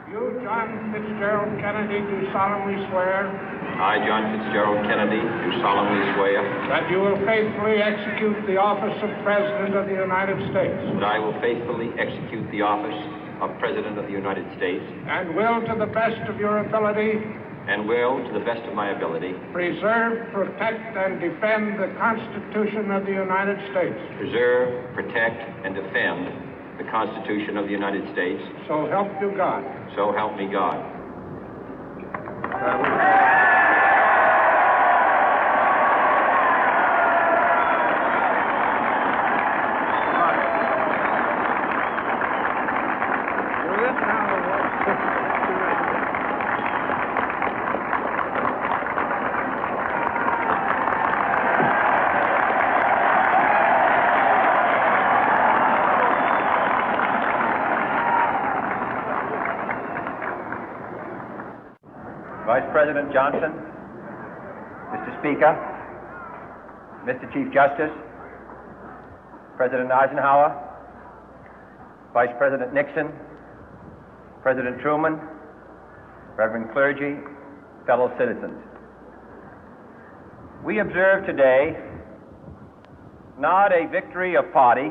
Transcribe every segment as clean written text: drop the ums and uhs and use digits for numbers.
You, John Fitzgerald Kennedy, do solemnly swear. I, John Fitzgerald Kennedy, do solemnly swear. That you will faithfully execute the office of President of the United States. That I will faithfully execute the office of President of the United States. And will, to the best of your ability. And will, to the best of my ability. Preserve, protect, and defend the Constitution of the United States. Preserve, protect, and defend the Constitution of the United States. So help you God. So help me God. Vice President Johnson, Mr. Speaker, Mr. Chief Justice, President Eisenhower, Vice President Nixon, President Truman, Reverend clergy, fellow citizens. We observe today not a victory of party,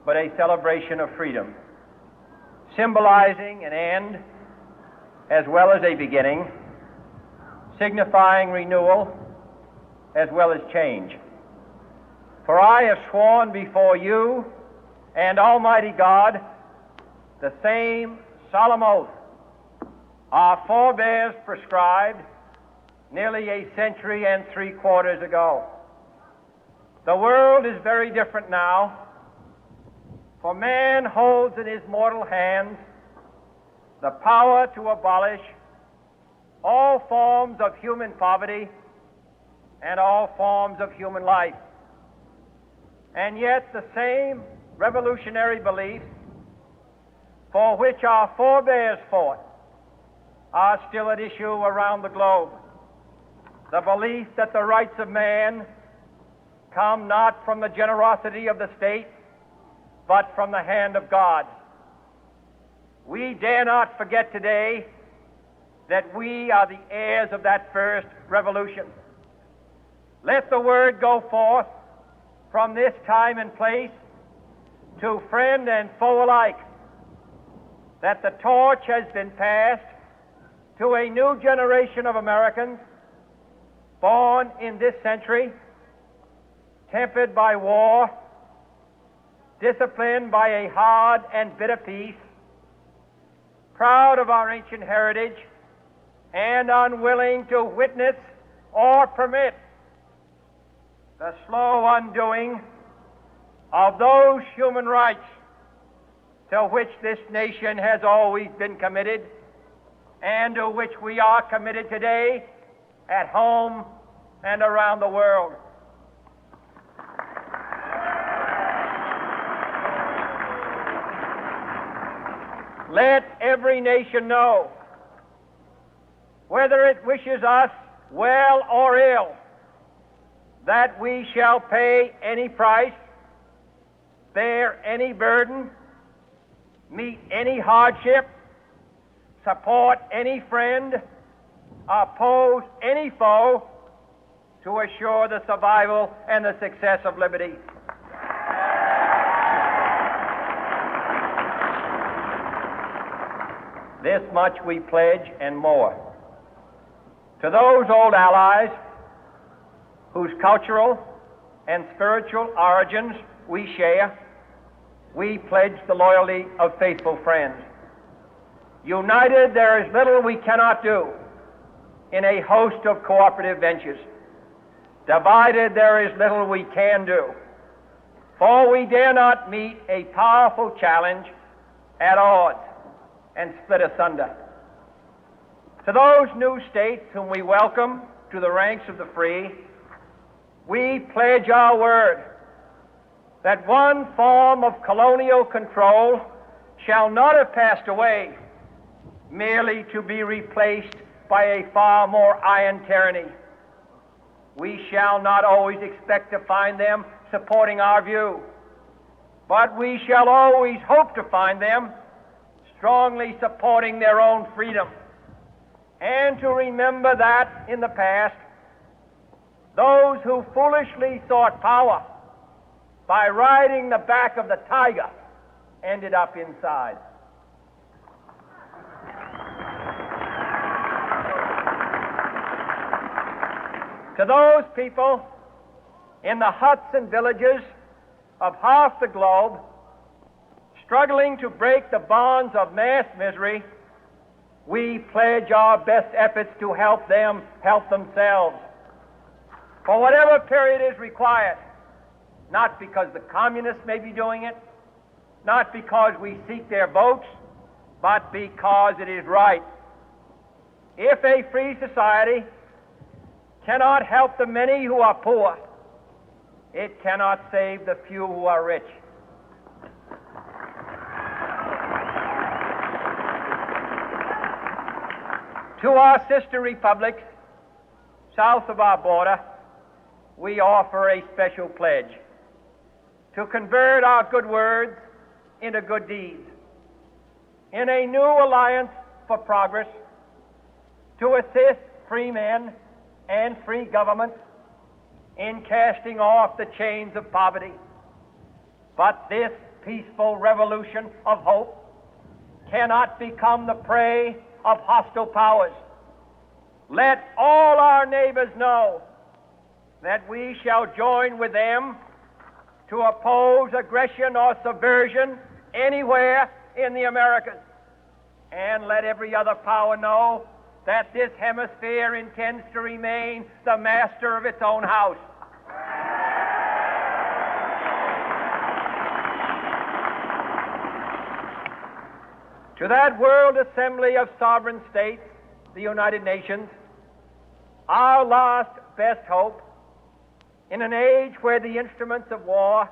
but a celebration of freedom, symbolizing an end as well as a beginning, signifying renewal as well as change. For I have sworn before you and Almighty God the same solemn oath our forebears prescribed nearly a century and 3/4 ago. The world is very different now, for man holds in his mortal hands the power to abolish all forms of human poverty and all forms of human life. And yet the same revolutionary beliefs for which our forebears fought are still at issue around the globe. The belief that the rights of man come not from the generosity of the state, but from the hand of God. We dare not forget today that we are the heirs of that first revolution. Let the word go forth from this time and place to friend and foe alike that the torch has been passed to a new generation of Americans born in this century, tempered by war, disciplined by a hard and bitter peace, proud of our ancient heritage, and unwilling to witness or permit the slow undoing of those human rights to which this nation has always been committed and to which we are committed today at home and around the world. Let every nation know, whether it wishes us well or ill, that we shall pay any price, bear any burden, meet any hardship, support any friend, oppose any foe to assure the survival and the success of liberty. This much we pledge and more. To those old allies whose cultural and spiritual origins we share, we pledge the loyalty of faithful friends. United, there is little we cannot do in a host of cooperative ventures. Divided, there is little we can do, for we dare not meet a powerful challenge at odds and split asunder. To those new states whom we welcome to the ranks of the free, we pledge our word that one form of colonial control shall not have passed away, merely to be replaced by a far more iron tyranny. We shall not always expect to find them supporting our view, but we shall always hope to find them strongly supporting their own freedom, and to remember that in the past, those who foolishly sought power by riding the back of the tiger ended up inside. To those people in the huts and villages of half the globe struggling to break the bonds of mass misery, we pledge our best efforts to help them help themselves for whatever period is required, not because the communists may be doing it, not because we seek their votes, but because it is right. If a free society cannot help the many who are poor, it cannot save the few who are rich. To our sister republics south of our border, we offer a special pledge to convert our good words into good deeds, in a new alliance for progress, to assist free men and free governments in casting off the chains of poverty. But this peaceful revolution of hope cannot become the prey of hostile powers. Let all our neighbors know that we shall join with them to oppose aggression or subversion anywhere in the Americas. And let every other power know that this hemisphere intends to remain the master of its own house. To that World Assembly of Sovereign States, the United Nations, our last best hope, in an age where the instruments of war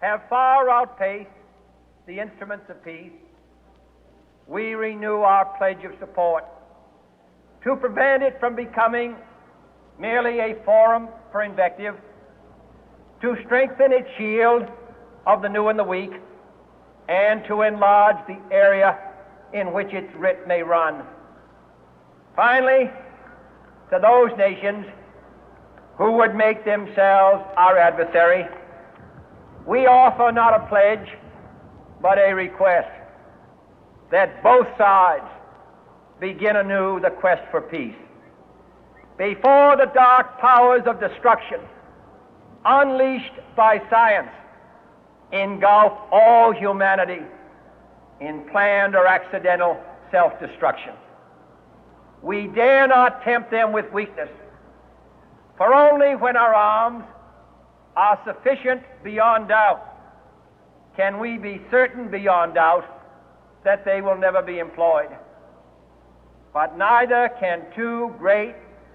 have far outpaced the instruments of peace, we renew our pledge of support to prevent it from becoming merely a forum for invective, to strengthen its shield of the new and the weak, and to enlarge the area in which its writ may run. Finally, to those nations who would make themselves our adversary, we offer not a pledge, but a request that both sides begin anew the quest for peace. Before the dark powers of destruction, unleashed by science, engulf all humanity in planned or accidental self-destruction, we dare not tempt them with weakness, for only when our arms are sufficient beyond doubt can we be certain beyond doubt that they will never be employed. But neither can two great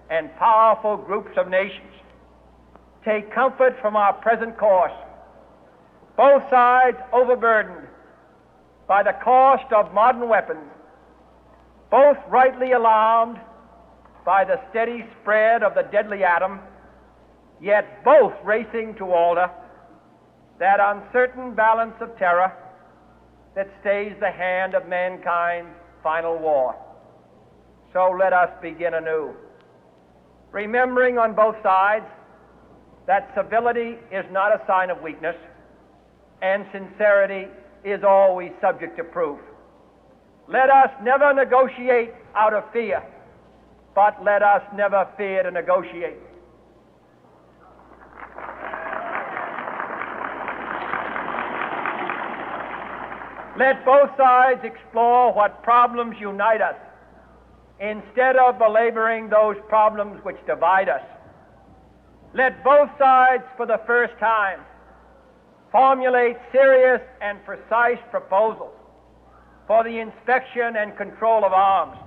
and powerful groups of nations take comfort from our present course, both sides overburdened by the cost of modern weapons, both rightly alarmed by the steady spread of the deadly atom, yet both racing to alter that uncertain balance of terror that stays the hand of mankind's final war. So let us begin anew, remembering on both sides that civility is not a sign of weakness, and sincerity is always subject to proof. Let us never negotiate out of fear, but let us never fear to negotiate. Let both sides explore what problems unite us, instead of belaboring those problems which divide us. Let both sides, for the first time, formulate serious and precise proposals for the inspection and control of arms,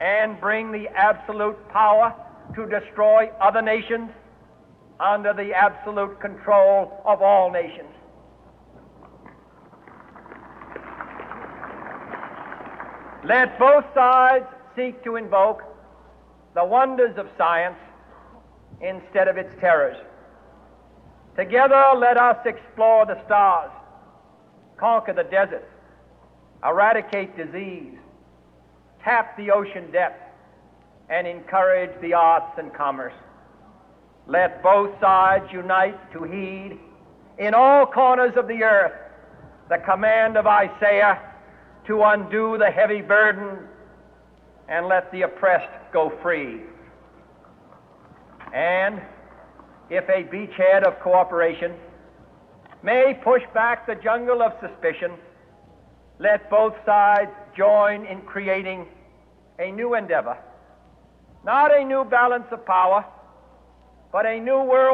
and bring the absolute power to destroy other nations under the absolute control of all nations. Let both sides seek to invoke the wonders of science instead of its terrors. Together, let us explore the stars, conquer the deserts, eradicate disease, tap the ocean depth, and encourage the arts and commerce. Let both sides unite to heed in all corners of the earth the command of Isaiah to undo the heavy burden and let the oppressed go free. And if a beachhead of cooperation may push back the jungle of suspicion, let both sides join in creating a new endeavor, not a new balance of power, but a new world